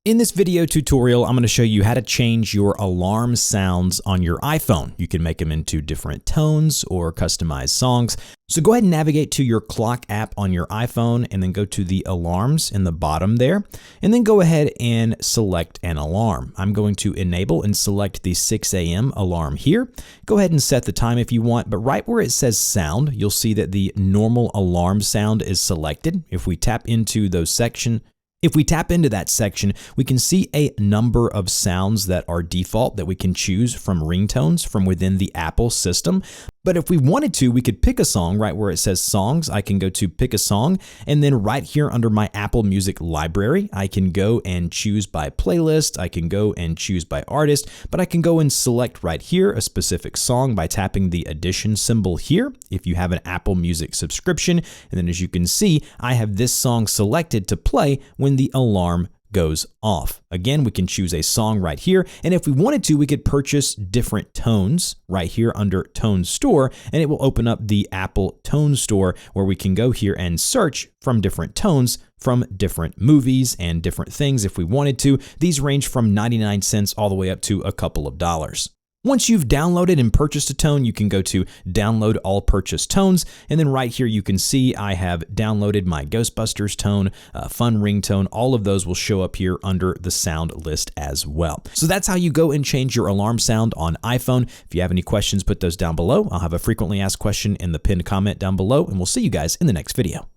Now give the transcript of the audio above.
In this video tutorial, I'm going to show you how to change your alarm sounds on your iPhone. You can make them into different tones or customize songs. So go ahead and navigate to your clock app on your iPhone and then go to the alarms in the bottom there. And then go ahead and select an alarm. I'm going to enable and select the 6 a.m. alarm here. Go ahead and set the time if you want, but right where it says sound, you'll see that the normal alarm sound is selected. If we tap into that section, we can see a number of sounds that are default that we can choose from ringtones from within the Apple system. But if we wanted to, we could pick a song right where it says songs. I can go to pick a song, and then right here under my Apple Music library, I can go and choose by playlist. I can go and choose by artist, but I can go and select right here a specific song by tapping the addition symbol here if you have an Apple Music subscription. And then as you can see, I have this song selected to play when the alarm goes off. Again, we can choose a song right here, and if we wanted to, we could purchase different tones right here under Tone Store, and it will open up the Apple Tone Store where we can go here and search from different tones from different movies and different things if we wanted to. These range from 99 cents all the way up to a couple of dollars. Once you've downloaded and purchased a tone, you can go to download all purchased tones. And then right here, you can see I have downloaded my Ghostbusters tone, fun ringtone. All of those will show up here under the sound list as well. So that's how you go and change your alarm sound on iPhone. If you have any questions, put those down below. I'll have a frequently asked question in the pinned comment down below, and we'll see you guys in the next video.